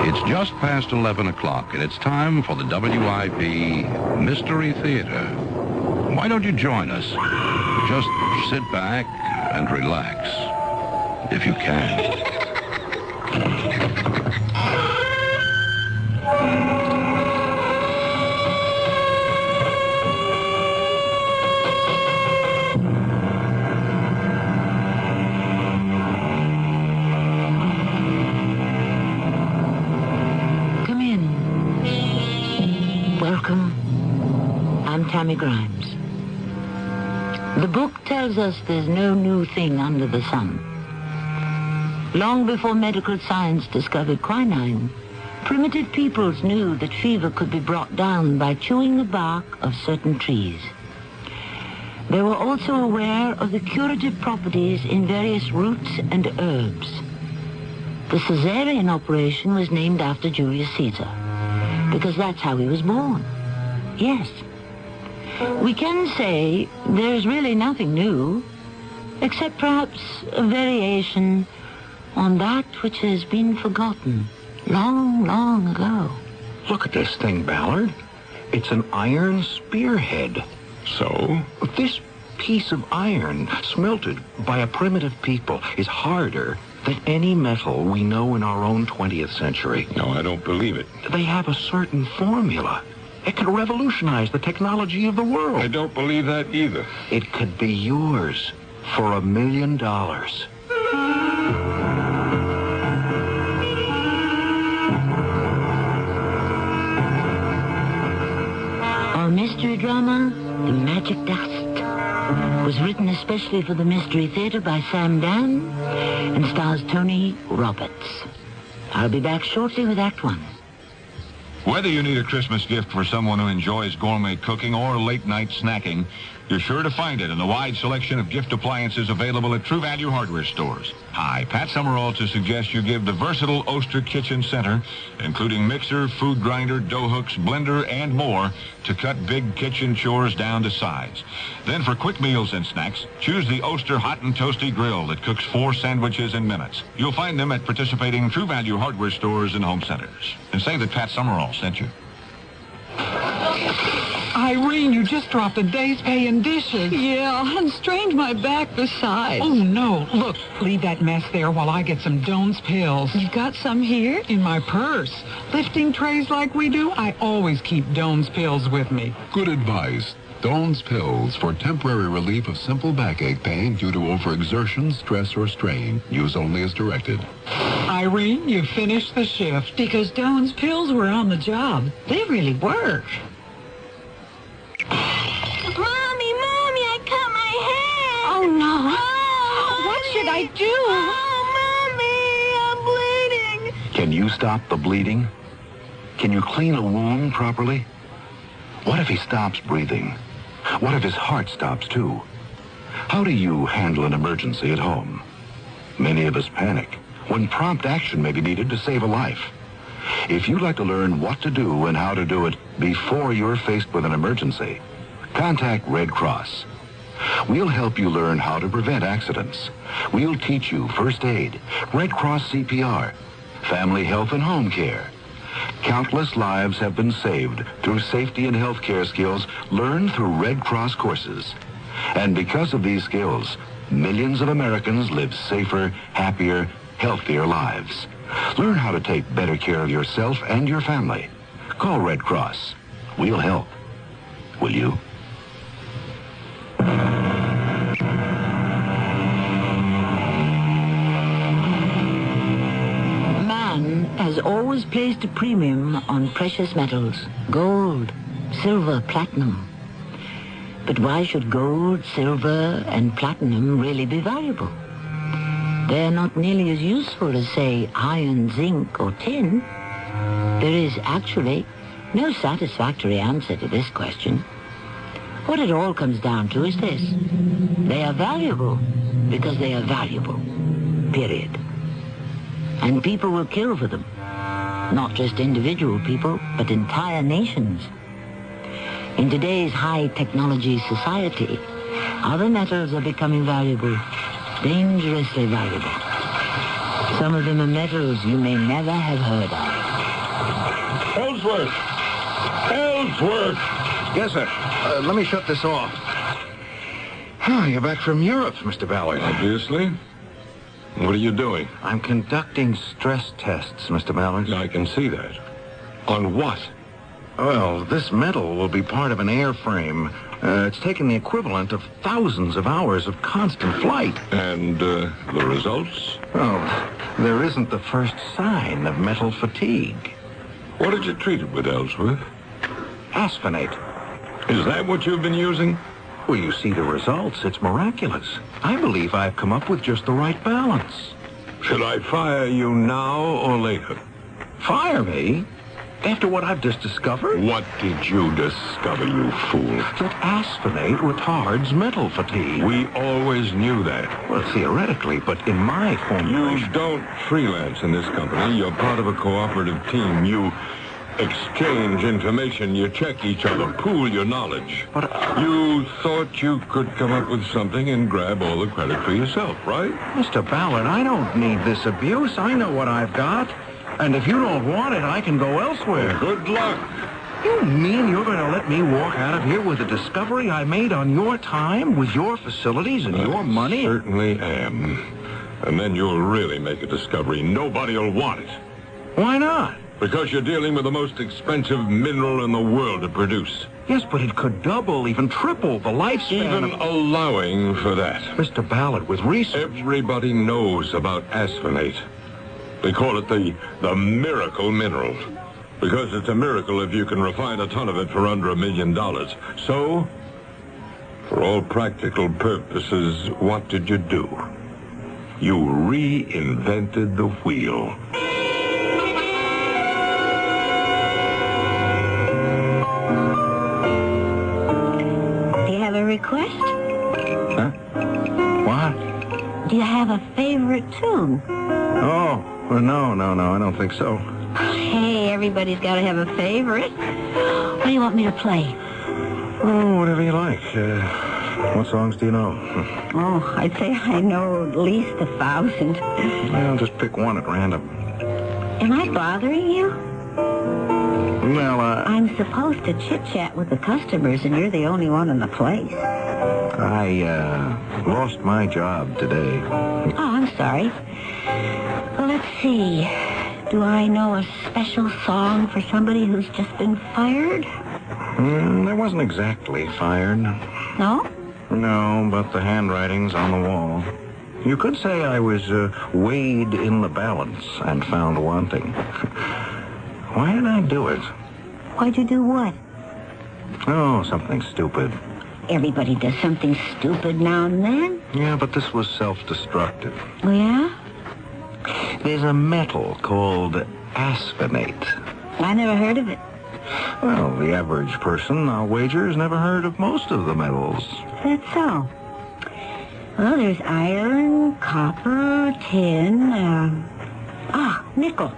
It's just past 11 o'clock, and it's time for the WIP Mystery Theater. Why don't you join us? Just sit back and relax, if you can. Welcome. I'm Tammy Grimes. The book tells us there's no new thing under the sun. Long before medical science discovered quinine, primitive peoples knew that fever could be brought down by chewing the bark of certain trees. They were also aware of the curative properties in various roots and herbs. The Caesarean operation was named after Julius Caesar, because that's how he was born. Yes. We can say there's really nothing new, except perhaps a variation on that which has been forgotten long, long ago. Look at this thing, Ballard. It's an iron spearhead. So? This piece of iron, smelted by a primitive people, is harder than any metal we know in our own 20th century. No, I don't believe it. They have a certain formula. It could revolutionize the technology of the world. I don't believe that either. It could be yours for $1 million. Our mystery drama, The Magic Dust, was written especially for the Mystery Theater by Sam Dan and stars Tony Roberts. I'll be back shortly with Act One. Whether you need a Christmas gift for someone who enjoys gourmet cooking or late-night snacking, you're sure to find it in the wide selection of gift appliances available at True Value hardware stores. Hi, Pat Summerall to suggest you give the versatile Oster Kitchen Center, including mixer, food grinder, dough hooks, blender, and more, to cut big kitchen chores down to size. Then for quick meals and snacks, choose the Oster Hot and Toasty Grill that cooks 4 sandwiches in minutes. You'll find them at participating True Value hardware stores and home centers. And say that Pat Summerall sent you. Irene, you just dropped a day's pay in dishes. Yeah, and strained my back besides. Oh, no. Look, leave that mess there while I get some Doan's pills. You've got some here? In my purse. Lifting trays like we do, I always keep Doan's pills with me. Good advice. Doan's pills for temporary relief of simple backache pain due to overexertion, stress, or strain. Use only as directed. Irene, you finished the shift. Because Doan's pills were on the job. They really work. Mommy, I cut my hair. Oh, no. Oh, what should I do? Oh, Mommy, I'm bleeding. Can you stop the bleeding? Can you clean a wound properly? What if he stops breathing? What if his heart stops too? How do you handle an emergency at home? Many of us panic when prompt action may be needed to save a life. If you'd like to learn what to do and how to do it before you're faced with an emergency, contact Red Cross. We'll help you learn how to prevent accidents. We'll teach you first aid, Red Cross CPR, family health and home care. Countless lives have been saved through safety and health care skills learned through Red Cross courses. And because of these skills, millions of Americans live safer, happier, healthier lives. Learn how to take better care of yourself and your family. Call Red Cross. We'll help. Will you? Man has always placed a premium on precious metals, gold, silver, platinum. But why should gold, silver, and platinum really be valuable? They're not nearly as useful as, say, iron, zinc, or tin. There is actually no satisfactory answer to this question. What it all comes down to is this. They are valuable because they are valuable. Period. And people will kill for them. Not just individual people, but entire nations. In today's high-technology society, other metals are becoming valuable. Dangerously valuable. Some of them are metals you may never have heard of. Ellsworth! Ellsworth! Yes, sir. Let me shut this off. You're back from Europe, Mr. Ballard. Obviously. What are you doing? I'm conducting stress tests, Mr. Ballard. I can see that. On what? Well, this metal will be part of an airframe. It's taken the equivalent of thousands of hours of constant flight. And the results? Oh, there isn't the first sign of metal fatigue. What did you treat it with, Ellsworth? Asphenate. Is that what you've been using? Well, you see the results. It's miraculous. I believe I've come up with just the right balance. Should I fire you now or later? Fire me? After what I've just discovered? What did you discover, you fool? That asphenate retards metal fatigue. We always knew that. Well, theoretically, but in my formulation... You don't freelance in this company. You're part of a cooperative team. You exchange information. You check each other. Pool your knowledge. But you thought you could come up with something and grab all the credit for yourself, right? Mr. Ballard, I don't need this abuse. I know what I've got. And if you don't want it, I can go elsewhere. Good luck. You mean you're going to let me walk out of here with a discovery I made on your time, with your facilities and your money? Certainly am. And then you'll really make a discovery. Nobody will want it. Why not? Because you're dealing with the most expensive mineral in the world to produce. Yes, but it could double, even triple the lifespan. Even allowing for that. Mr. Ballard, with research... Everybody knows about asphenate. They call it the miracle mineral. Because it's a miracle if you can refine a ton of it for under $1 million. So, for all practical purposes, what did you do? You reinvented the wheel. Do you have a request? Huh? What? Do you have a favorite tune? Oh, well, no, I don't think so. Hey, everybody's got to have a favorite. What do you want me to play? Oh, whatever you like. What songs do you know? Oh, I'd say I know at least 1,000. Well, just pick one at random. Am I bothering you? Well, I'm supposed to chit-chat with the customers, and you're the only one in the place. I lost my job today. Oh, I'm sorry. Well, let's see. Do I know a special song for somebody who's just been fired? I wasn't exactly fired. No? No, but the handwriting's on the wall. You could say I was weighed in the balance and found wanting. Why did I do it? Why'd you do what? Oh, something stupid. Everybody does something stupid now and then. Yeah, but this was self-destructive. Oh, yeah? There's a metal called asphenate. I never heard of it. Well, the average person, I'll wager, has never heard of most of the metals. That's so. Well, there's iron, copper, tin, nickel.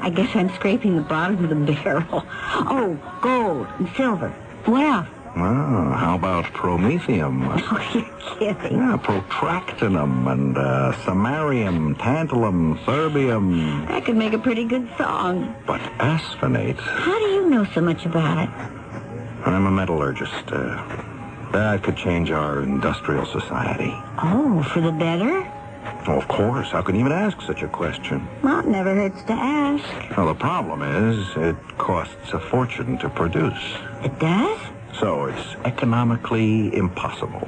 I guess I'm scraping the bottom of the barrel. Oh, gold and silver. What else? Well, how about promethium? Oh, you're kidding. Yeah, protractinum and samarium, tantalum, terbium. That could make a pretty good song. But asphenate... How do you know so much about it? I'm a metallurgist. That could change our industrial society. Oh, for the better? Oh, of course. How can you even ask such a question? Well, it never hurts to ask. Well, the problem is it costs a fortune to produce. It does? So it's economically impossible.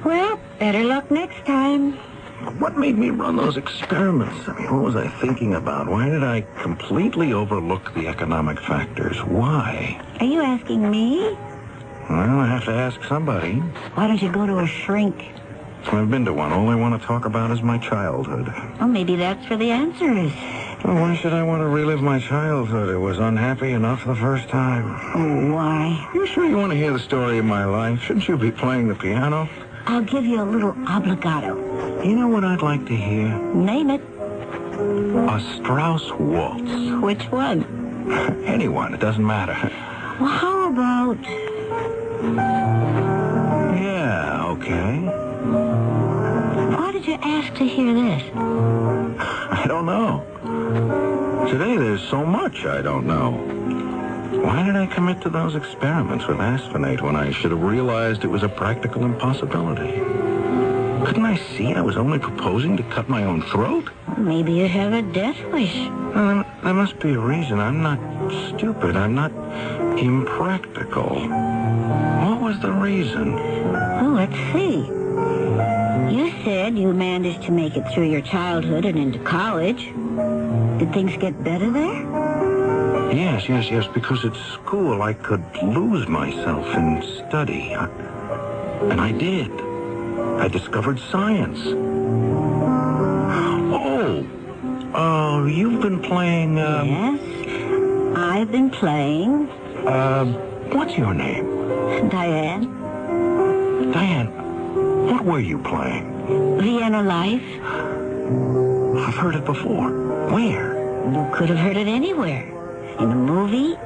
Well, better luck next time. What made me run those experiments? I mean, what was I thinking about? Why did I completely overlook the economic factors? Why? Are you asking me? Well, I have to ask somebody. Why don't you go to a shrink? I've been to one. All I want to talk about is my childhood. Well, maybe that's where the answer is. Well, why should I want to relive my childhood? It was unhappy enough the first time. Oh, why? You sure you want to hear the story of my life? Shouldn't you be playing the piano? I'll give you a little obligato. You know what I'd like to hear? Name it. A Strauss waltz. Which one? Anyone. It doesn't matter. Well, how about... Yeah, okay. Why did you ask to hear this? I don't know. Today there's so much I don't know. Why did I commit to those experiments with asphenate when I should have realized it was a practical impossibility? Couldn't I see I was only proposing to cut my own throat? Maybe you have a death wish. Well, there must be a reason. I'm not stupid. I'm not impractical. What was the reason? Oh, let's see. You said you managed to make it through your childhood and into college. Did things get better there? Yes, because at school I could lose myself in study. And I did. I discovered science. Oh, you've been playing, Yes, I've been playing. What's your name? Diane. Diane, what were you playing? Vienna Life. I've heard it before. Where? You could have heard it anywhere. In a movie,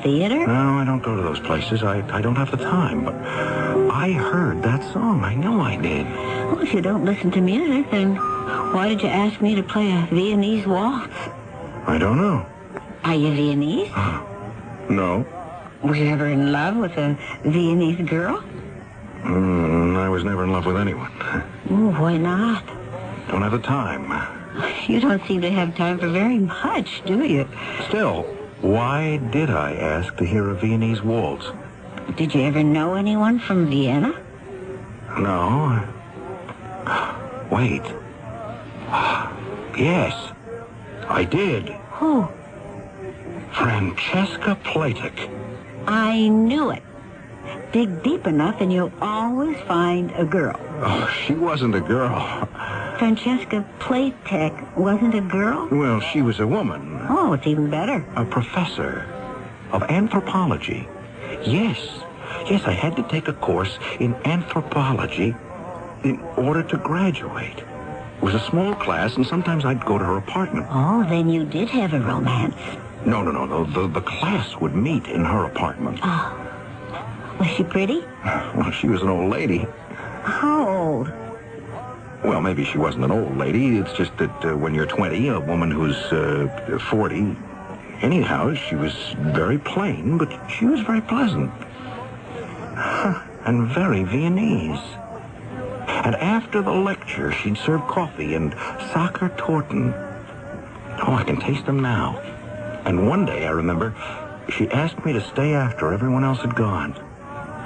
theater. No, I don't go to those places. I don't have the time, but I heard that song. I know I did. Well, if you don't listen to music, then why did you ask me to play a Viennese waltz? I don't know. Are you Viennese? No. Were you ever in love with a Viennese girl? I was never in love with anyone. Ooh, why not? Don't have the time. You don't seem to have time for very much, do you? Still, why did I ask to hear a Viennese waltz? Did you ever know anyone from Vienna? No. Wait. Yes, I did. Who? Francesca Platek. I knew it. Dig deep enough and you'll always find a girl. Oh, she wasn't a girl. Francesca Platek wasn't a girl? Well, she was a woman. Oh, it's even better. A professor of anthropology. Yes, I had to take a course in anthropology in order to graduate. It was a small class, and sometimes I'd go to her apartment. Oh, then you did have a romance. No. The class would meet in her apartment. Oh. Was she pretty? Well, she was an old lady. How old? Well, maybe she wasn't an old lady. It's just that when you're 20, a woman who's 40... Anyhow, she was very plain, but she was very pleasant. And very Viennese. And after the lecture, she'd serve coffee and soccer torten. Oh, I can taste them now. And one day, I remember, she asked me to stay after everyone else had gone.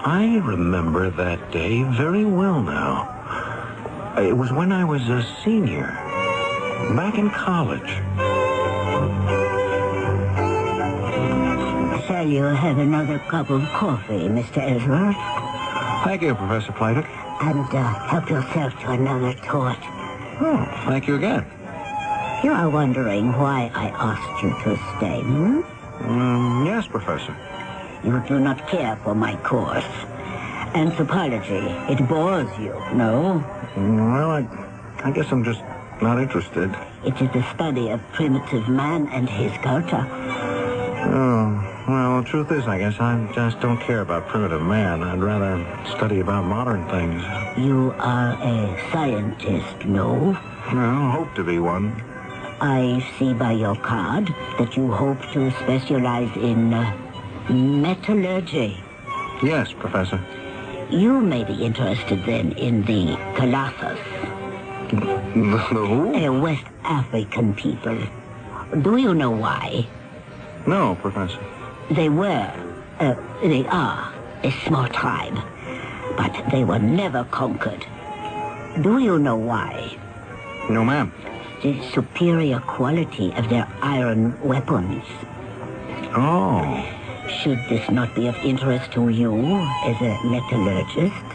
I remember that day very well now. It was when I was a senior, back in college. Shall you have another cup of coffee, Mr. Ellsworth? Thank you, Professor Platek. And help yourself to another tort. Oh, thank you again. You are wondering why I asked you to stay, hmm? Yes, Professor. You do not care for my course. Anthropology, it bores you, no? Well, I guess I'm just not interested. It is the study of primitive man and his culture. Oh, well, the truth is, I guess I just don't care about primitive man. I'd rather study about modern things. You are a scientist, no? Well, hope to be one. I see by your card that you hope to specialize in metallurgy. Yes, Professor. You may be interested then in the Colossus. The who? West African people. Do you know why? No, Professor. They are a small tribe, but they were never conquered. Do you know why? No, ma'am. The superior quality of their iron weapons. Oh. Should this not be of interest to you as a metallurgist?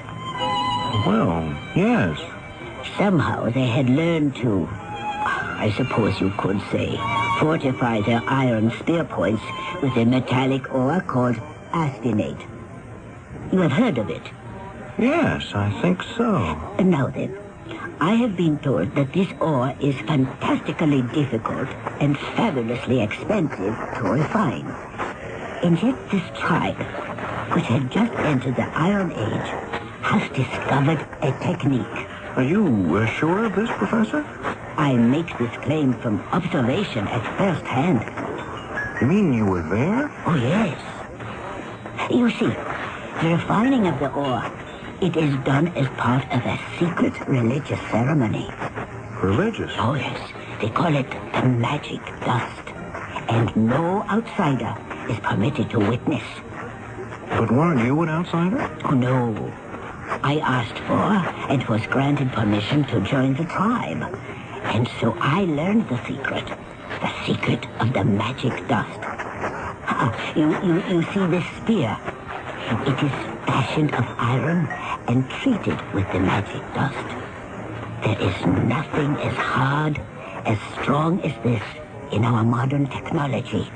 Well, yes. Somehow they had learned to, I suppose you could say, fortify their iron spear points with a metallic ore called asphenate. You have heard of it? Yes, I think so. Now then, I have been told that this ore is fantastically difficult and fabulously expensive to refine. And yet this tribe, which had just entered the Iron Age, has discovered a technique. Are you sure of this, Professor? I make this claim from observation at first hand. You mean you were there? Oh, yes. You see, the refining of the ore, it is done as part of a secret religious ceremony. Religious? Oh, yes. They call it the magic dust. And no outsider is permitted to witness. But weren't you an outsider? Oh, no. I asked for and was granted permission to join the tribe. And so I learned the secret of the magic dust. You see this spear? It is fashioned of iron and treated with the magic dust. There is nothing as hard, as strong as this in our modern technology.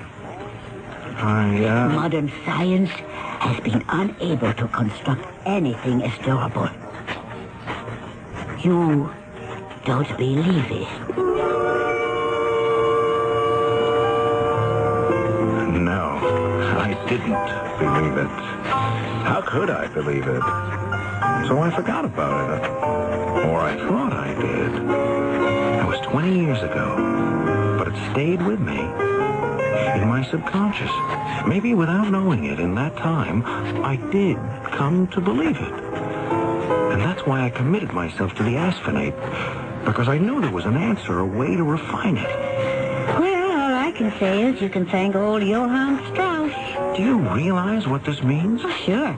Modern science has been unable to construct anything as durable. You don't believe it? No, I didn't believe it. How could I believe it? So I forgot about it. Or I thought I did. That was 20 years ago. But it stayed with me. In my subconscious. Maybe without knowing it, in that time, I did come to believe it. And that's why I committed myself to the asphenate. Because I knew there was an answer, a way to refine it. Well, all I can say is you can thank old Johann Strauss. Do you realize what this means? Oh, sure.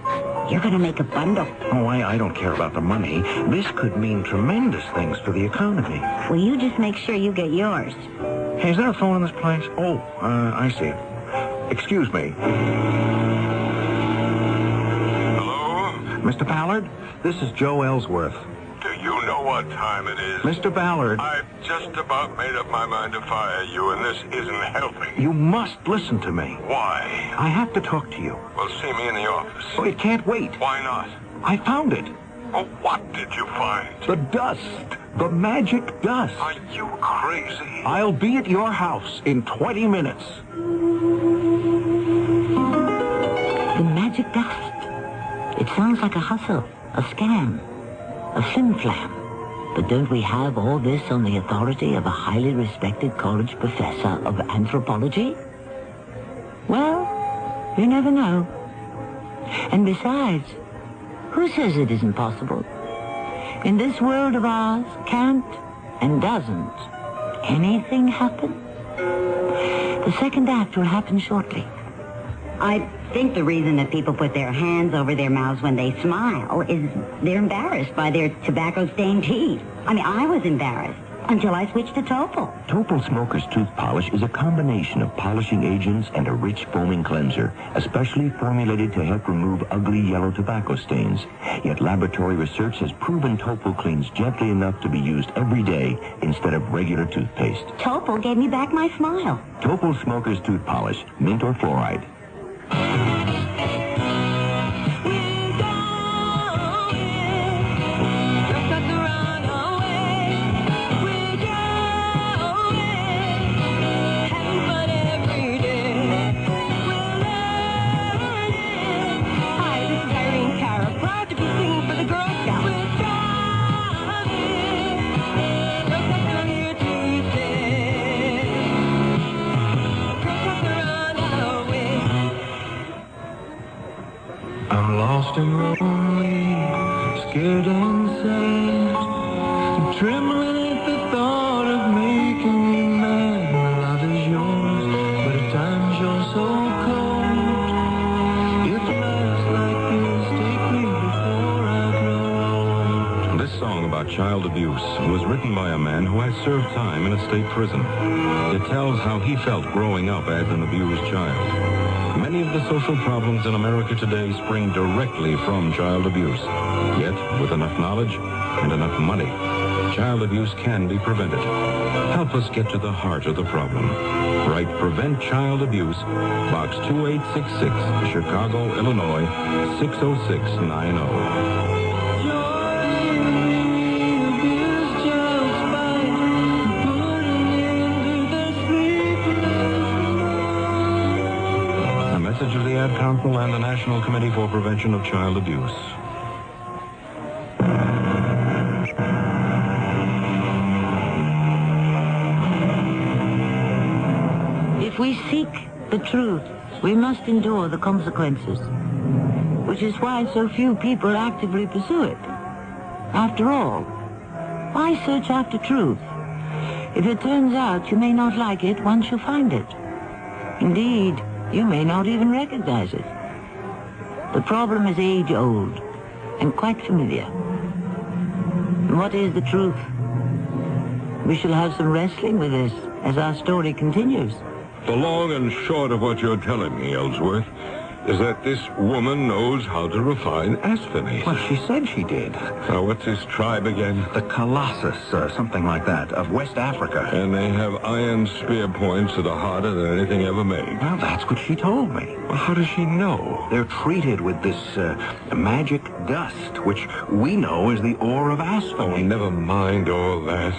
You're going to make a bundle. Oh, I don't care about the money. This could mean tremendous things for the economy. Well, you just make sure you get yours. Hey, is there a phone in this place? Oh, I see it. Excuse me. Hello? Mr. Ballard, this is Joe Ellsworth. Do you know what time it is? Mr. Ballard. I've just about made up my mind to fire you, and this isn't helping. You must listen to me. Why? I have to talk to you. Well, see me in the office. Oh, it can't wait. Why not? I found it. Oh, what did you find? The dust. The magic dust. Are you crazy? I'll be at your house in 20 minutes. The magic dust. It sounds like a hustle, a scam, a flim-flam. But don't we have all this on the authority of a highly respected college professor of anthropology? Well, you never know. And besides, who says it isn't possible? In this world of ours, can't and doesn't anything happen? The second act will happen shortly. I think the reason that people put their hands over their mouths when they smile is they're embarrassed by their tobacco-stained teeth. I mean, I was embarrassed until I switched to Topol. Topol Smoker's Tooth Polish is a combination of polishing agents and a rich foaming cleanser, especially formulated to help remove ugly yellow tobacco stains. Yet laboratory research has proven Topol cleans gently enough to be used every day instead of regular toothpaste. Topol gave me back my smile. Topol Smoker's Tooth Polish, mint or fluoride. I'm lost and lonely, scared and sad, trembling at the thought of making me mad. My love is yours, but at times you're so cold. If life's like this, take me before I grow old. This song about child abuse was written by a man who has served time in a state prison. It tells how he felt growing up as an abused child. Many of the social problems in America today spring directly from child abuse. Yet, with enough knowledge and enough money, child abuse can be prevented. Help us get to the heart of the problem. Write Prevent Child Abuse, Box 2866, Chicago, Illinois, 60690. Message of the Ad Council and the National Committee for Prevention of Child Abuse. seek the truth, we must endure the consequences, which is why so few people actively pursue it. After all, why search after truth? If it turns out you may not like it once you find it. Indeed, you may not even recognize it. The problem is age-old and quite familiar. And what is the truth? We shall have some wrestling with this as our story continues. The long and short of what you're telling me, Ellsworth, is that this woman knows how to refine asphenate. Well, she said she did. Now, what's this tribe again? The Colossus, something like that, of West Africa. And they have iron spear points that are harder than anything ever made. Well, that's what she told me. Well, how does she know? They're treated with this magic dust, which we know is the ore of asphenate. Oh, never mind all that.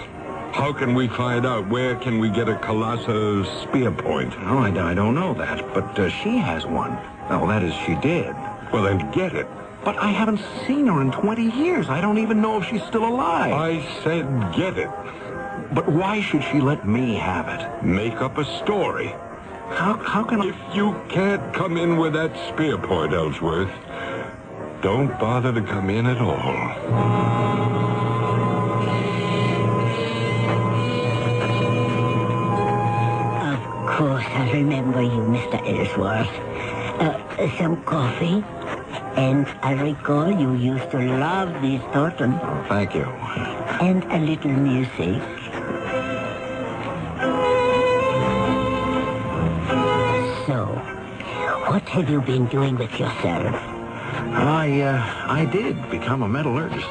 How can we find out? Where can we get a Colossus spear point? Oh, I don't know that, but she has one. Oh, that is, she did. Well, then get it. But I haven't seen her in 20 years. I don't even know if she's still alive. I said get it. But why should she let me have it? Make up a story. How can I... If you can't come in with that spear point, Ellsworth, don't bother to come in at all. Of course, I remember you, Mr. Ellsworth. Some coffee? And I recall you used to love these Thornton. Oh, thank you. And a little music. So, what have you been doing with yourself? I did become a metallurgist.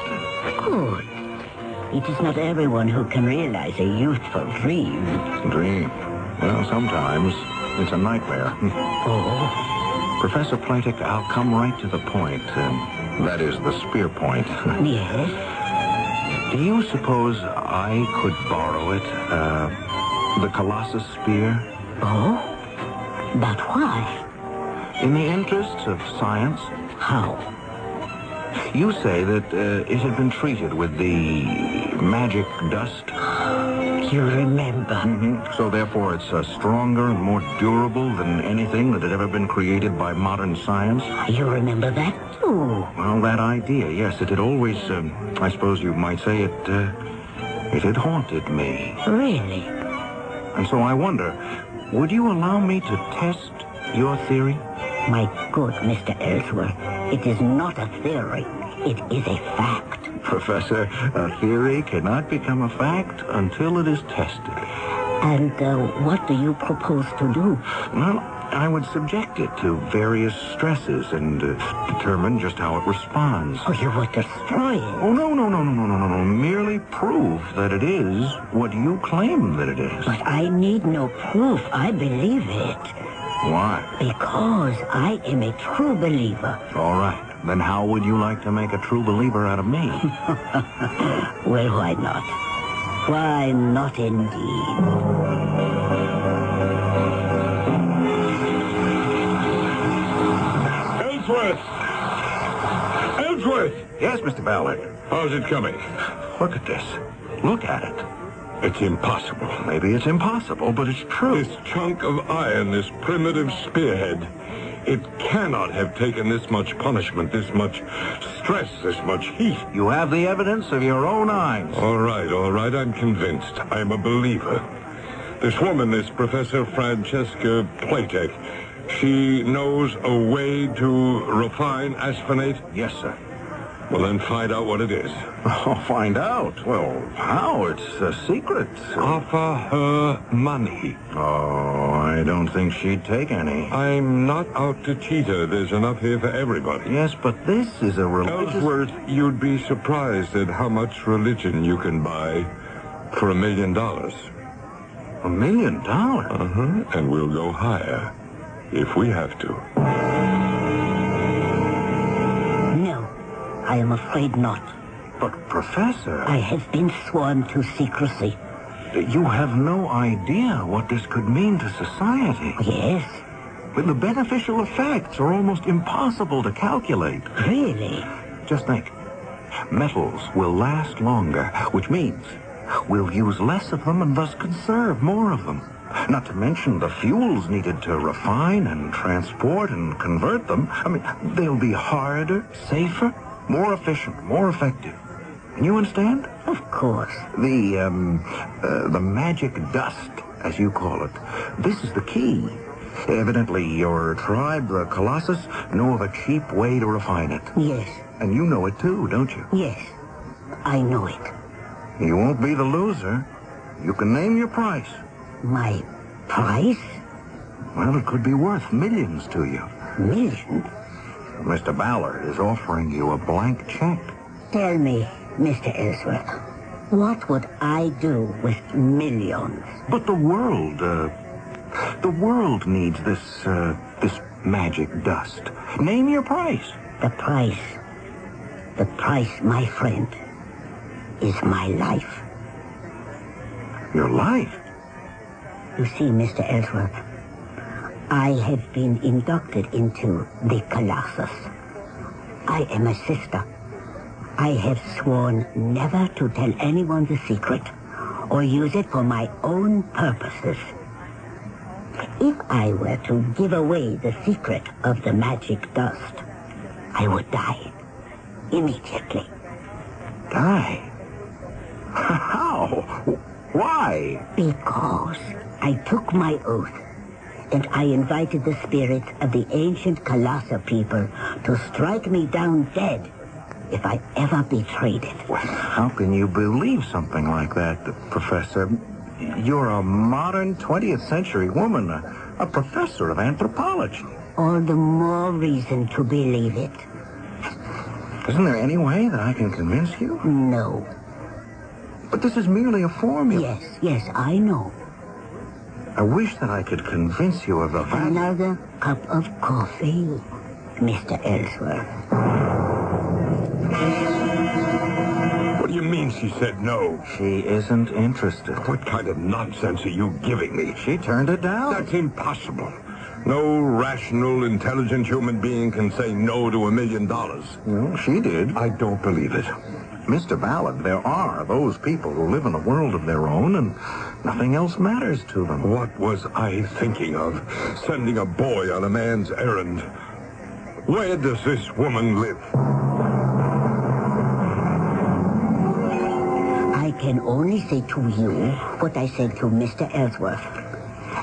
Good. It is not everyone who can realize a youthful dream. Dream? Well, sometimes it's a nightmare. Oh? Professor Platek, I'll come right to the point. That is the spear point. Yes? Do you suppose I could borrow it? The Colossus spear? Oh? But why? In the interests of science. How? You say that it had been treated with the magic dust. You remember? Mm-hmm. So therefore it's stronger and more durable than anything that had ever been created by modern science? You remember that too? Well, that idea, yes. It had always, I suppose you might say it had haunted me. Really? And so I wonder, would you allow me to test your theory? My good Mr. Ellsworth, it is not a theory. It is a fact. Professor, a theory cannot become a fact until it is tested. And what do you propose to do? Well, I would subject it to various stresses and determine just how it responds. Oh, you would destroy it? Oh, no. Merely prove that it is what you claim that it is. But I need no proof. I believe it. Why? Because I am a true believer. All right. Then how would you like to make a true believer out of me? Well, why not? Why not indeed? Ellsworth! Yes, Mr. Ballard. How's it coming? Look at this. Look at it. It's impossible. Maybe it's impossible, but it's true. This chunk of iron, this primitive spearhead, it cannot have taken this much punishment, this much stress, this much heat. You have the evidence of your own eyes. All right, I'm convinced. I'm a believer. This woman, this Professor Francesca Platek, she knows a way to refine asphenate? Yes, sir. Well, then find out what it is. Oh, find out? Well, how? It's a secret. Offer her money. Oh, I don't think she'd take any. I'm not out to cheat her. There's enough here for everybody. Yes, but this is a religious... Ellsworth, you'd be surprised at how much religion you can buy for $1 million. $1 million? Uh-huh. And we'll go higher if we have to. No, I am afraid not. But, Professor... I have been sworn to secrecy. You have no idea what this could mean to society. Yes. But the beneficial effects are almost impossible to calculate. Really? Just think. Metals will last longer, which means we'll use less of them and thus conserve more of them. Not to mention the fuels needed to refine and transport and convert them. I mean, they'll be harder, safer, more efficient, more effective. You understand? Of course. The magic dust, as you call it. This is the key. Evidently, your tribe, the Colossus, know of a cheap way to refine it. Yes. And you know it too, don't you? Yes, I know it. You won't be the loser. You can name your price. My price? Well, it could be worth millions to you. Millions? Mr. Ballard is offering you a blank check. Tell me, Mr. Ellsworth, what would I do with millions? But the world needs this magic dust. Name your price. The price, my friend, is my life. Your life? You see, Mr. Ellsworth, I have been inducted into the Colossus. I am a sister. I have sworn never to tell anyone the secret or use it for my own purposes. If I were to give away the secret of the magic dust, I would die immediately. Die? How? Why? Because I took my oath, and I invited the spirits of the ancient Colossus people to strike me down dead if I ever betrayed it. Well, how can you believe something like that, Professor? You're a modern 20th century woman, a professor of anthropology. All the more reason to believe it. Isn't there any way that I can convince you? No. But this is merely a formula. Yes, I know. I wish that I could convince you of the value. Another cup of coffee, Mr. Ellsworth. What do you mean she said no? She isn't interested. What kind of nonsense are you giving me? She turned it down. That's impossible. No rational, intelligent human being can say no to $1 million. No, she did. I don't believe it. Mr. Ballard, there are those people who live in a world of their own and nothing else matters to them. What was I thinking of? Sending a boy on a man's errand. Where does this woman live? I can only say to you what I said to Mr. Ellsworth.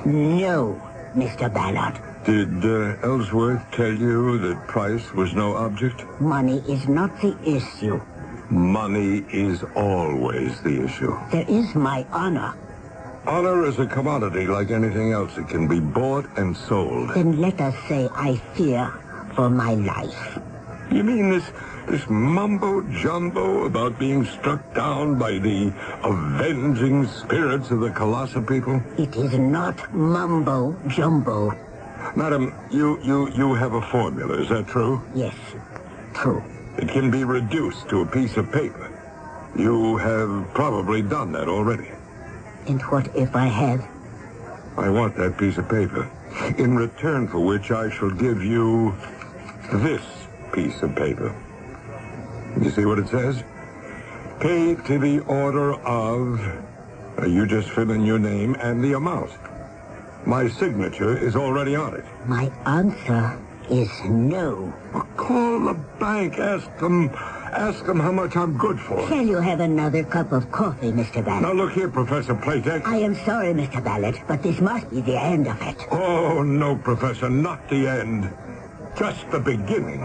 No, Mr. Ballard. Did Ellsworth tell you that price was no object? Money is not the issue. Money is always the issue. There is my honor. Honor is a commodity like anything else. It can be bought and sold. Then let us say I fear for my life. You mean this mumbo-jumbo about being struck down by the avenging spirits of the Colossus people? It is not mumbo-jumbo. Madam, you have a formula, is that true? Yes, true. It can be reduced to a piece of paper. You have probably done that already. And what if I have? I want that piece of paper, in return for which I shall give you this piece of paper. You see what it says? Pay to the order of... you just fill in your name and the amount. My signature is already on it. My answer is no. Well, call the bank. Ask them how much I'm good for. Shall you have another cup of coffee, Mr. Ballard? Now, look here, Professor Platek. I am sorry, Mr. Ballard, but this must be the end of it. Oh, no, Professor, not the end. Just the beginning.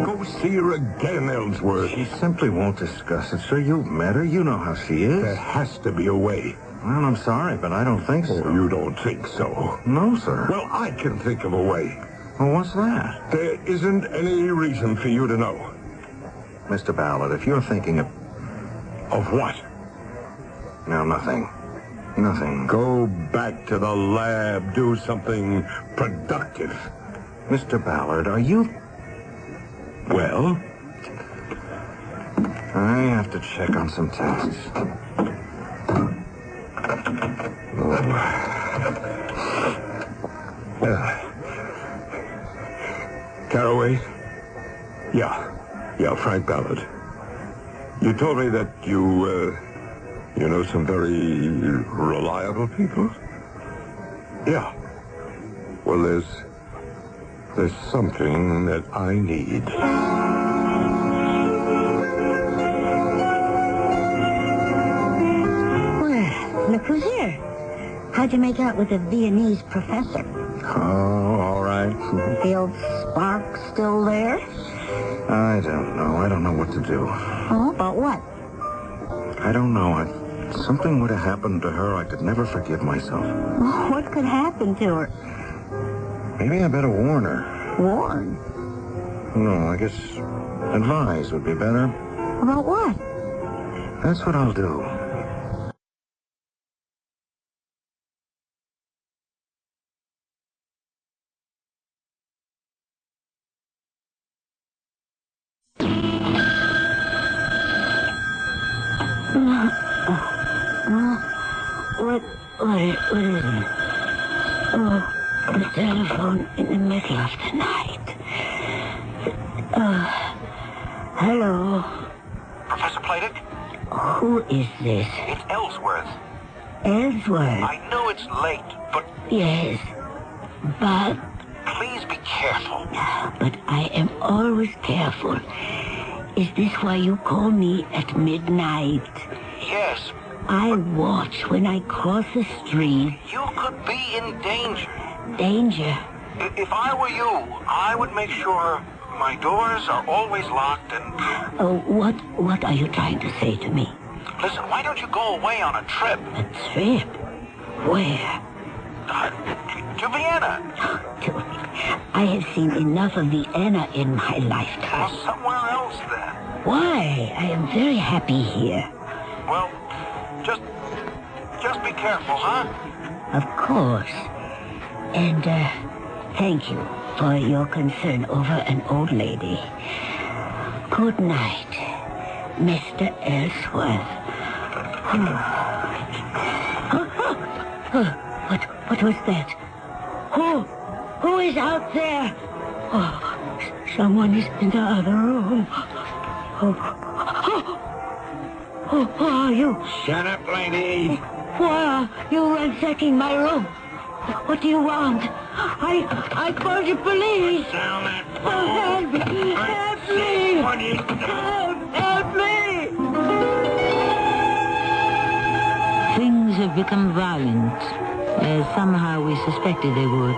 Go see her again, Ellsworth. She simply won't discuss it, sir. You've met her. You know how she is. There has to be a way. Well, I'm sorry, but I don't think so. Oh, you don't think so? No, sir. Well, I can think of a way. Well, what's that? There isn't any reason for you to know. Mr. Ballard, if you're thinking of... Of what? No, nothing. Nothing. Go back to the lab. Do something productive. Mr. Ballard, are you... Well? I have to check on some tests. Caraway? Yeah, Frank Ballard. You told me that you You know some very reliable people? Yeah. Well, there's something that I need. Well, look who's here. How'd you make out with the Viennese professor? Oh, all right. The old spark still there? I don't know. I don't know what to do. Oh, about what? I don't know. If something would have happened to her, I could never forgive myself. Oh, what could happen to her? Maybe I better warn her. Warn? No, I guess advise would be better. About what? That's what I'll do. What is it? Oh, the telephone in the middle of the night. Hello? Professor Playdick? Who is this? It's Ellsworth. Ellsworth? I know it's late, but... Yes, but... Please be careful. But I am always careful. Is this why you call me at midnight? Yes. I watch when I cross the street. You could be in danger. Danger? If I were you, I would make sure my doors are always locked and... Oh, what are you trying to say to me? Listen, why don't you go away on a trip? A trip? Where? To Vienna. I have seen enough of Vienna in my lifetime. Well, somewhere else then. Why? I am very happy here. Well, just be careful, huh? Of course. And, thank you for your concern over an old lady. Good night, Mr. Ellsworth. What was that? Who is out there? Oh, someone is in the other room. Who are you? Shut up, lady. Why are you ransacking my room? What do you want? I called the police. Down that Oh, help me! Help me! Help me! Things have become violent, as somehow we suspected they would.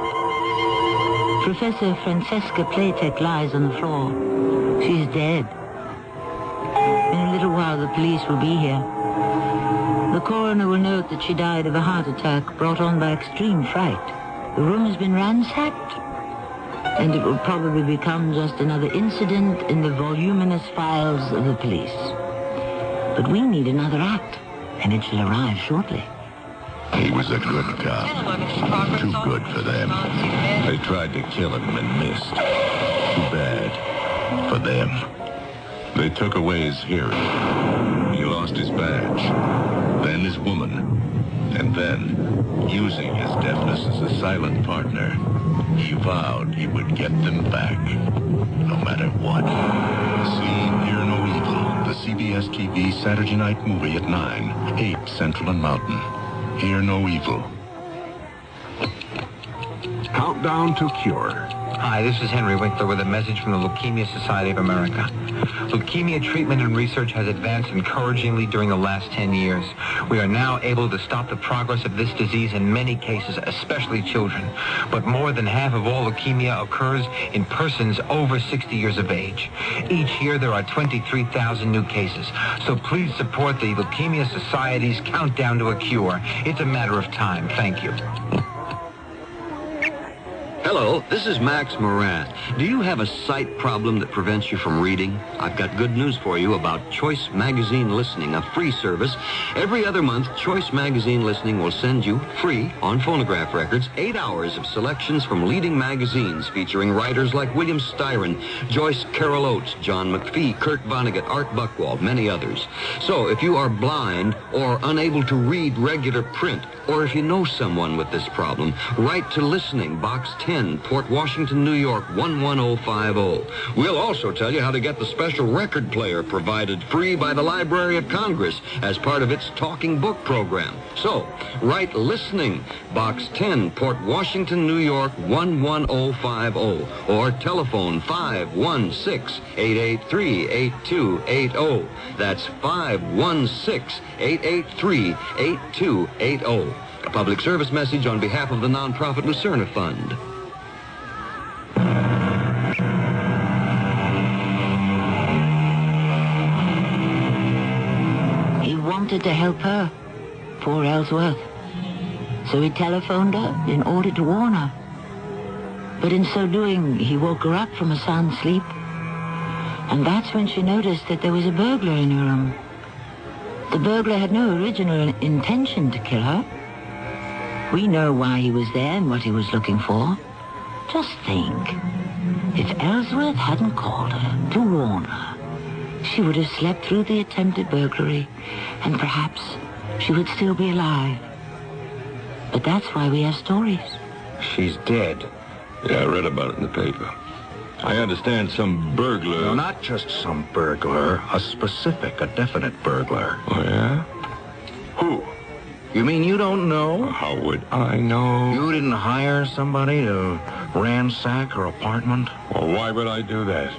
Professor Francesca Playtech lies on the floor. She's dead. In a little while, the police will be here. The coroner will note that she died of a heart attack brought on by extreme fright. The room has been ransacked, and it will probably become just another incident in the voluminous files of the police. But we need another act, and it shall arrive shortly. He was a good cop. Too good for them. They tried to kill him and missed. Too bad for them. They took away his hearing. He lost his badge. Then his woman. And then, using his deafness as a silent partner, he vowed he would get them back, no matter what. See Hear No Evil, the CBS TV Saturday night movie at 9, 8 Central and Mountain. Hear No Evil. Countdown to Cure. Hi, this is Henry Winkler with a message from the Leukemia Society of America. Leukemia treatment and research has advanced encouragingly during the last 10 years. We are now able to stop the progress of this disease in many cases, especially children. But more than half of all leukemia occurs in persons over 60 years of age. Each year there are 23,000 new cases. So please support the Leukemia Society's Countdown to a Cure. It's a matter of time. Thank you. Hello, this is Max Moran. Do you have a sight problem that prevents you from reading? I've got good news for you about Choice Magazine Listening, a free service. Every other month, Choice Magazine Listening will send you, free, on phonograph records, 8 hours of selections from leading magazines featuring writers like William Styron, Joyce Carol Oates, John McPhee, Kurt Vonnegut, Art Buchwald, many others. So if you are blind or unable to read regular print, or if you know someone with this problem, write to Listening, Box 10, 10, Port Washington, New York, 11050. We'll also tell you how to get the special record player provided free by the Library of Congress as part of its Talking Book program. So, write listening, Box 10, Port Washington, New York, 11050, or telephone 516-883-8280. That's 516-883-8280. A public service message on behalf of the nonprofit Lucerne Fund. He wanted to help her, poor Ellsworth. So he telephoned her in order to warn her. But in so doing, he woke her up from a sound sleep. And that's when she noticed that there was a burglar in her room. The burglar had no original intention to kill her. We know why he was there and what he was looking for. Just think. If Ellsworth hadn't called her to warn her, she would have slept through the attempted burglary, and perhaps she would still be alive. But that's why we have stories. She's dead. Yeah, I read about it in the paper. I understand some burglar... No, not just some burglar. A specific, a definite burglar. Oh, yeah? Who? You mean you don't know? How would I know? You didn't hire somebody to ransack her apartment? Well, why would I do that?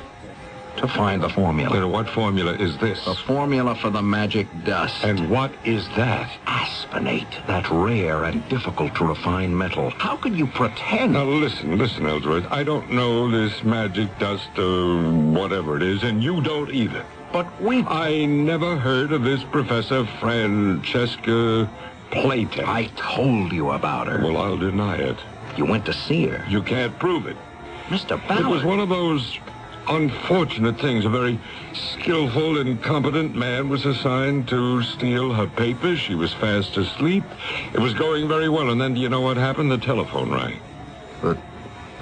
To find the formula. Then what formula is this? The formula for the magic dust. And what is that? Aspenate, that rare and difficult to refine metal. How can you pretend? Now listen, Ellsworth. I don't know this magic dust, whatever it is, and you don't either. But I never heard of this Professor Francesca Playtech. I told you about her. Well, I'll deny it. You went to see her. You can't prove it. Mr. Ballard. It was one of those unfortunate things. A very skillful and competent man was assigned to steal her papers. She was fast asleep. It was going very well, and then, do you know what happened? The telephone rang. The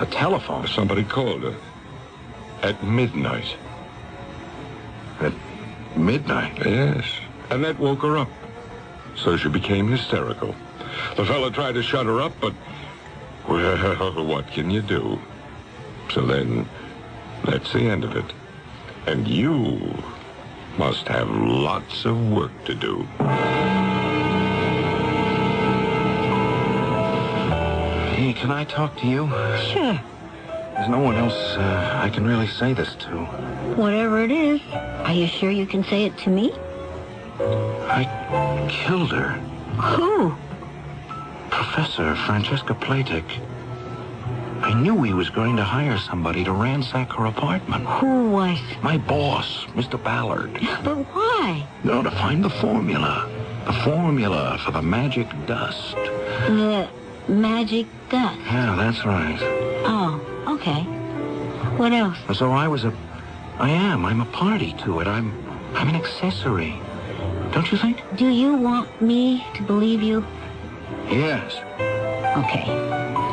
telephone? Somebody called her. At midnight. At midnight? Yes. And that woke her up. So she became hysterical. The fellow tried to shut her up, but, well, what can you do? So then, that's the end of it. And you must have lots of work to do. Hey, can I talk to you? Sure. There's no one else I can really say this to. Whatever it is, are you sure you can say it to me? I killed her. Who? Professor Francesca Playtech. I knew he was going to hire somebody to ransack her apartment. Who was? My boss, Mr. Ballard. But why? No, to find the formula. The formula for the magic dust. The magic dust? Yeah, that's right. Oh, okay. What else? So I'm a party to it. I'm an accessory. Don't you think? Do you want me to believe you? Yes. Okay.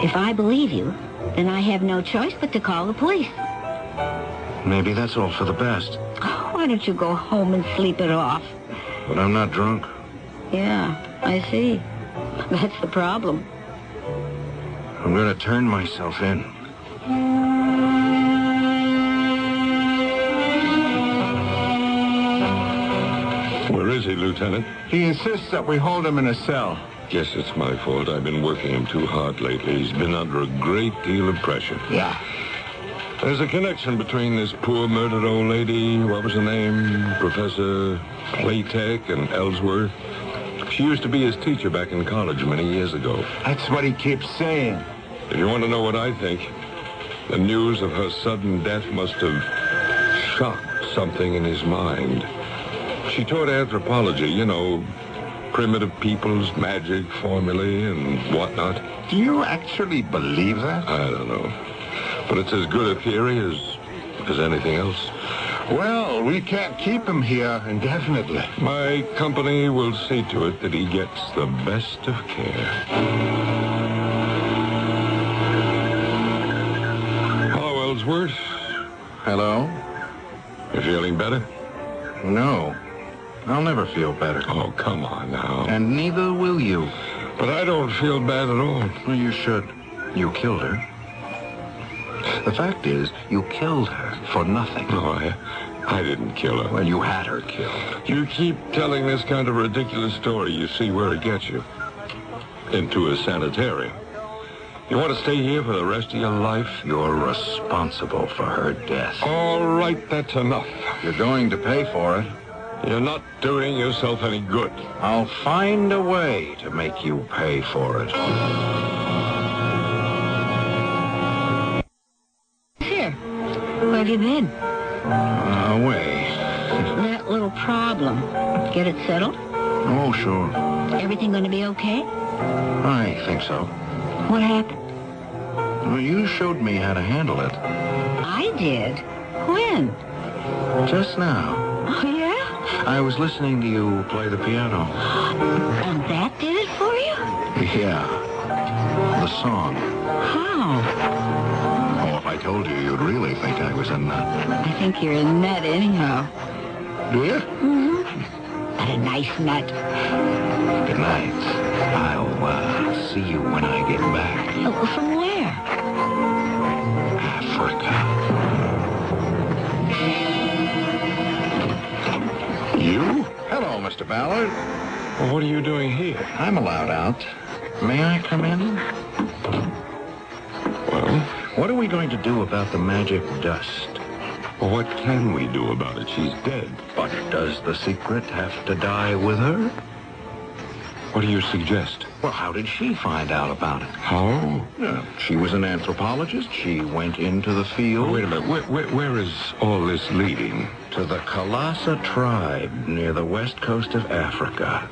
If I believe you, then I have no choice but to call the police. Maybe that's all for the best. Why don't you go home and sleep it off? But I'm not drunk. Yeah, I see. That's the problem. I'm going to turn myself in. Where is he, Lieutenant? He insists that we hold him in a cell. Guess it's my fault. I've been working him too hard lately. He's been under a great deal of pressure. Yeah. There's a connection between this poor murdered old lady, what was her name, Professor Playtech, and Ellsworth. She used to be his teacher back in college many years ago. That's what he keeps saying. If you want to know what I think, the news of her sudden death must have shocked something in his mind. She taught anthropology, you know, primitive peoples, magic, formulae, and whatnot. Do you actually believe that? I don't know. But it's as good a theory as anything else. Well, we can't keep him here indefinitely. My company will see to it that he gets the best of care. Hello, Ellsworth. Hello? You feeling better? No. I'll never feel better. Oh, come on now. And neither will you. But I don't feel bad at all. Well, you should. You killed her. The fact is, you killed her for nothing. No, I didn't kill her. Well, you had her killed. You keep telling this kind of ridiculous story, you see where it gets you. Into a sanitarium. You want to stay here for the rest of your life? You're responsible for her death. All right, that's enough. You're going to pay for it. You're not doing yourself any good. I'll find a way to make you pay for it. Here. Where have you been? Away. That little problem. Get it settled? Oh, sure. Everything going to be okay? I think so. What happened? Well, you showed me how to handle it. I did? When? Just now. Oh, yeah? I was listening to you play the piano. And that did it for you? Yeah. The song. How? Oh, if I told you, you'd really think I was a nut. I think you're a nut anyhow. Do you? Mm-hmm. But a nice nut. Good night. I'll see you when I get back. Oh, from where? Africa. You? Hello, Mr. Ballard. Well, what are you doing here? I'm allowed out. May I come in? Well? What are we going to do about the magic dust? Well, what can we do about it? She's dead. But does the secret have to die with her? What do you suggest? Well, how did she find out about it? How? She was an anthropologist. She went into the field. Oh, wait a minute. Where is all this leading? To the Kalasa tribe near the west coast of Africa.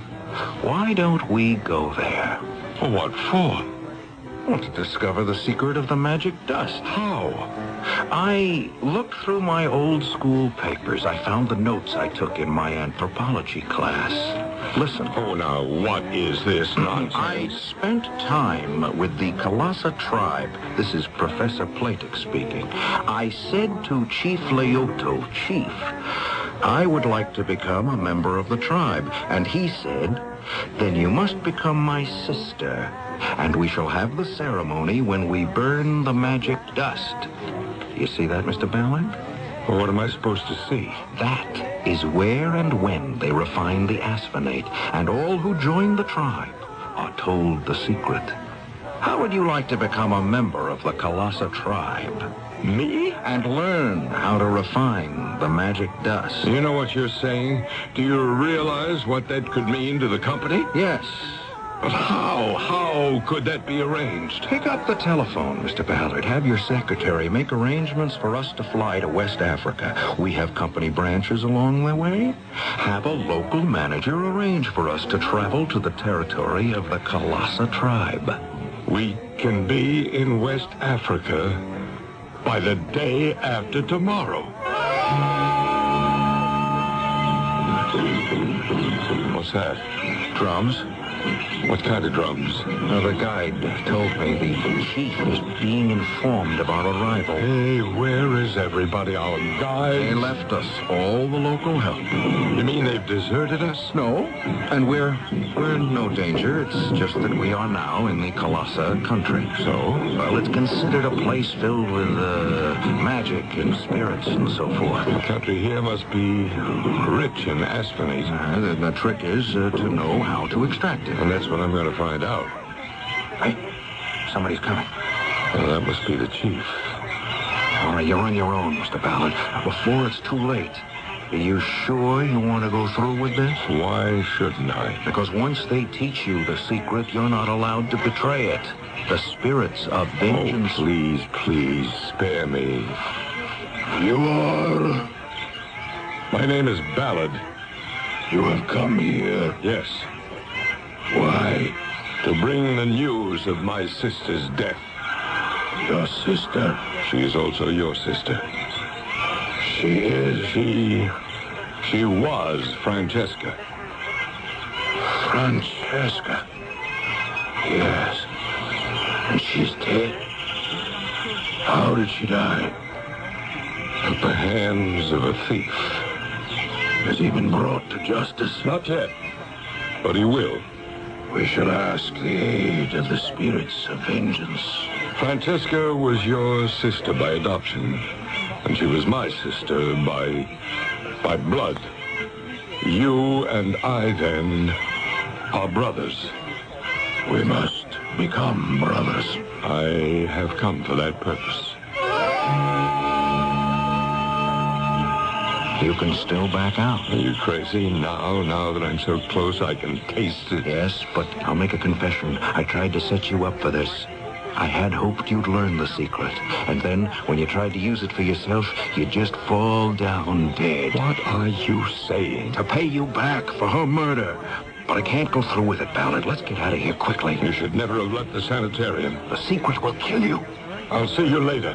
Why don't we go there? Well, what for? Well, to discover the secret of the magic dust. How? I looked through my old school papers. I found the notes I took in my anthropology class. Listen. Oh, now, what is this nonsense? I spent time with the Kalasa tribe. This is Professor Platic speaking. I said to Chief Leoto, Chief, I would like to become a member of the tribe. And he said, then you must become my sister. And we shall have the ceremony when we burn the magic dust. You see that, Mr. Ballard? Well, what am I supposed to see? That is where and when they refine the asphenate, and all who join the tribe are told the secret. How would you like to become a member of the Kalasa tribe? Me? And learn how to refine the magic dust. You know what you're saying? Do you realize what that could mean to the company? Yes. But how could that be arranged? Pick up the telephone, Mr. Ballard. Have your secretary make arrangements for us to fly to West Africa. We have company branches along the way. Have a local manager arrange for us to travel to the territory of the Kalasa tribe. We can be in West Africa by the day after tomorrow. What's that? Drums. What kind of drums? The guide told me the chief is being informed of our arrival. Hey, where is everybody? Our guides? They left us, all the local help. You mean they've deserted us? No, and we're in no danger. It's just that we are now in the Kalasa country. So? Well, it's considered a place filled with magic and spirits and so forth. The country here must be rich in asphenate. The trick is to know how to extract it. And that's what I'm going to find out. Hey, somebody's coming. Well, that must be the chief. All right, you're on your own, Mr. Ballard. Before it's too late. Are you sure you want to go through with this? Why shouldn't I? Because once they teach you the secret, you're not allowed to betray it. The spirits of vengeance... Oh, please, spare me. You are... My name is Ballard. You have come here? Yes. Why? To bring the news of my sister's death. Your sister? She is also your sister. She is? She was Francesca. Francesca? Yes. And she's dead? How did she die? At the hands of a thief. Has he been brought to justice? Not yet, but he will. We shall ask the aid of the spirits of vengeance. Francesca was your sister by adoption, and she was my sister by blood. You and I, then, are brothers. We must become brothers. I have come for that purpose. You can still back out. Are you crazy? Now that I'm so close, I can taste it. Yes, but I'll make a confession. I tried to set you up for this. I had hoped you'd learn the secret. And then, when you tried to use it for yourself, you'd just fall down dead. What are you saying? To pay you back for her murder. But I can't go through with it, Ballard. Let's get out of here quickly. You should never have left the sanitarium. The secret will kill you. I'll see you later.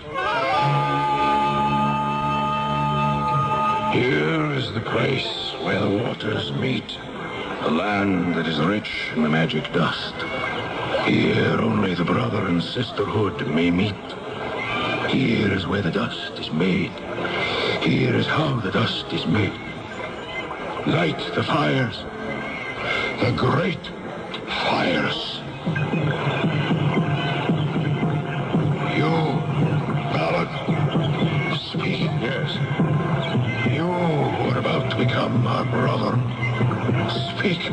Here is the place where the waters meet. The land that is rich in the magic dust. Here only the brother and sisterhood may meet. Here is where the dust is made. Here is how the dust is made. Light the fires. The great fires. You, Ballard, speak. Yes. You who are about to become our brother. Speak.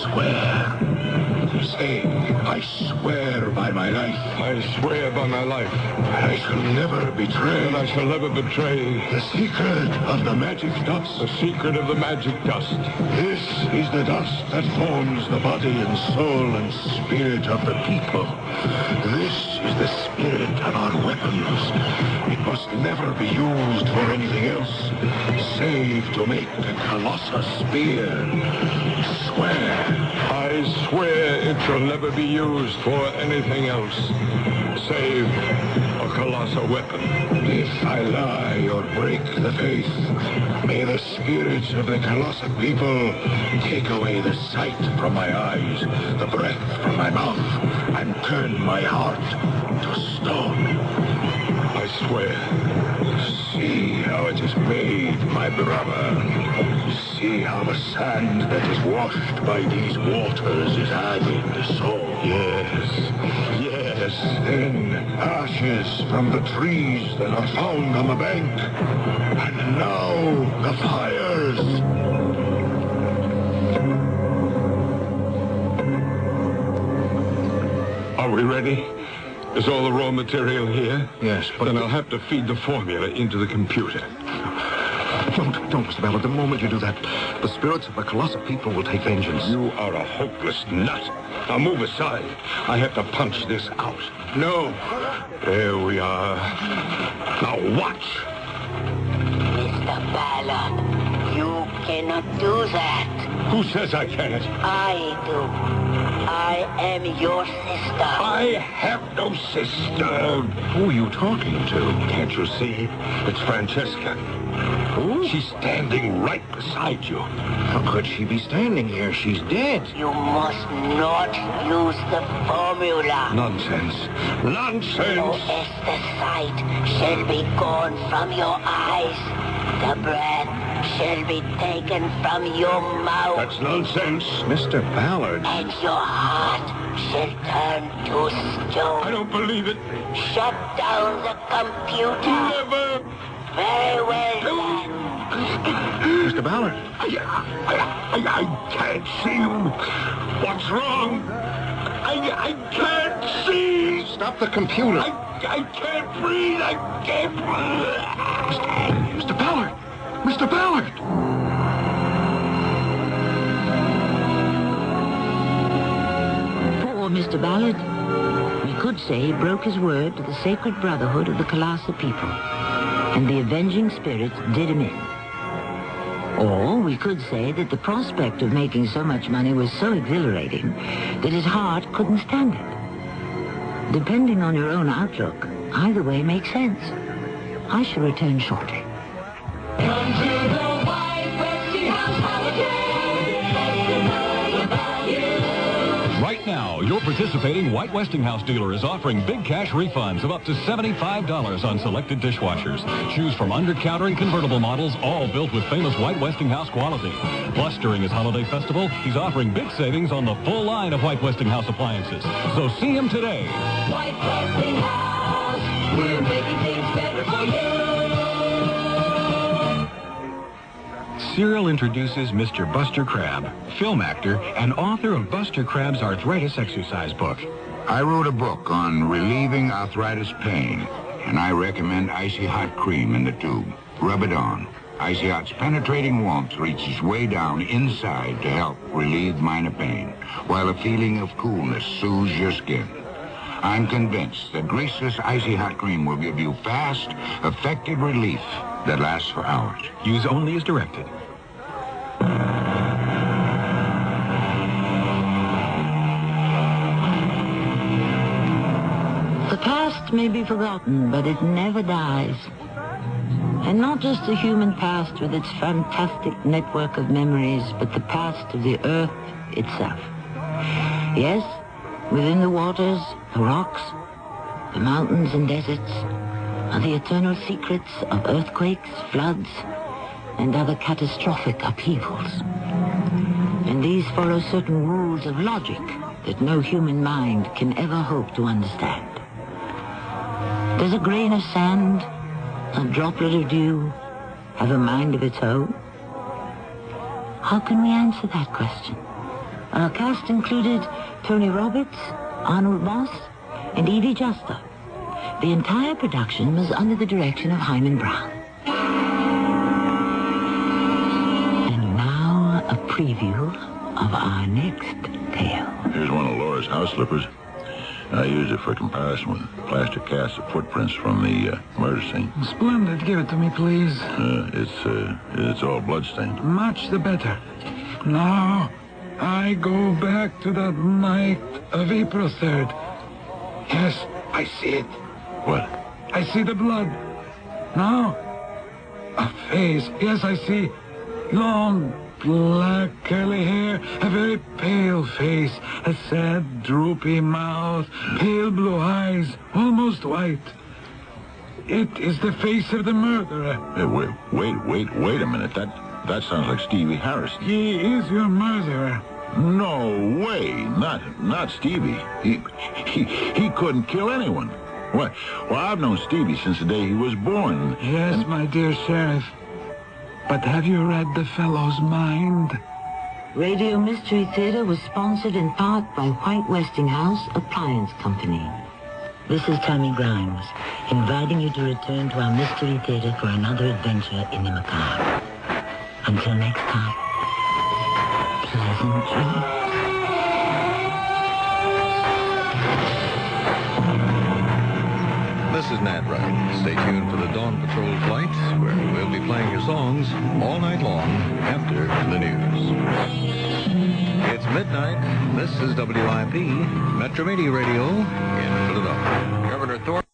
Swear. Say, I swear by my life. I swear by my life. I shall never betray. And I shall never betray the secret of the magic dust. The secret of the magic dust. This is the dust that forms the body and soul and spirit of the people. This is the spirit of our weapons. It must never be used for anything else, save to make the Colossus spear. Swear. I swear it shall never be used for anything else, save a colossal weapon. If I lie or break the faith, may the spirits of the colossal people take away the sight from my eyes, the breath from my mouth, and turn my heart to stone. I swear. See how it is made, my brother. See how the sand that is washed by these waters is added. So, yes. Then ashes from the trees that are found on the bank. And now the fires. Are we ready? Is all the raw material here? Yes, but... Then I'll have to feed the formula into the computer. Don't, Mr. Ballard. The moment you do that, the spirits of the colossal people will take vengeance. You are a hopeless nut. Now move aside. I have to punch this out. No. There we are. Now watch. Mr. Ballard, you cannot do that. Who says I can't? I do. I am your sister. I have no sister. Who are you talking to? Can't you see? It's Francesca. Who? She's standing right beside you. How could she be standing here? She's dead. You must not use the formula. Nonsense. So as the sight shall be gone from your eyes, the breath shall be taken from your mouth. That's nonsense. Mr. Ballard. And your heart shall turn to stone. I don't believe it. Shut down the computer. Never. Very well then. Mr. Ballard. I can't see you. What's wrong? I can't see. Stop the computer. I can't breathe. I can't breathe. Mr. Ballard. Mr. Ballard! Poor Mr. Ballard. We could say he broke his word to the sacred brotherhood of the colossal people, and the avenging spirits did him in. Or we could say that the prospect of making so much money was so exhilarating that his heart couldn't stand it. Depending on your own outlook, either way makes sense. I shall return shortly. Come to the White Westinghouse holiday. About you. Right now, your participating White Westinghouse dealer is offering big cash refunds of up to $75 on selected dishwashers. Choose from under-counter and convertible models, all built with famous White Westinghouse quality. Plus, during his holiday festival, he's offering big savings on the full line of White Westinghouse appliances. So see him today. White Westinghouse. Serial introduces Mr. Buster Crabbe, film actor and author of Buster Crabbe's arthritis exercise book. I wrote a book on relieving arthritis pain, and I recommend Icy Hot Cream in the tube. Rub it on. Icy Hot's penetrating warmth reaches way down inside to help relieve minor pain, while a feeling of coolness soothes your skin. I'm convinced that greaseless Icy Hot Cream will give you fast, effective relief that lasts for hours. Use only as directed. The past may be forgotten, but it never dies. And not just the human past with its fantastic network of memories, but the past of the earth itself. Yes, within the waters, the rocks, the mountains and deserts are the eternal secrets of earthquakes, floods, and other catastrophic upheavals. And these follow certain rules of logic that no human mind can ever hope to understand. Does a grain of sand, a droplet of dew, have a mind of its own? How can we answer that question? Our cast included Tony Roberts, Arnold Moss, and Evie Juster. The entire production was under the direction of Hyman Brown. And now a preview of our next tale. Here's one of Laura's house slippers. I used it for comparison with plaster casts of footprints from the murder scene. Splendid. Give it to me, please. It's all bloodstained. Much the better. Now, I go back to that night of April 3rd. Yes, I see it. What? I see the blood. Now, a face. Yes, I see. Long, black, curly hair, a very pale face, a sad, droopy mouth, pale blue eyes, almost white. It is the face of the murderer. Hey, wait a minute. That sounds like Stevie Harris. He is your murderer. No way. Not Stevie. He couldn't kill anyone. What? Well, I've known Stevie since the day he was born. Yes, my dear Sheriff. But have you read the fellow's mind? Radio Mystery Theater was sponsored in part by White Westinghouse Appliance Company. This is Tammy Grimes, inviting you to return to our Mystery Theater for another adventure in the macabre. Until next time, pleasant dreams. This is Nat Wright. Stay tuned for the Dawn Patrol flight, where we'll be playing your songs all night long after the news. It's midnight. This is WIP, Metro Media Radio in Philadelphia. Governor Thorpe.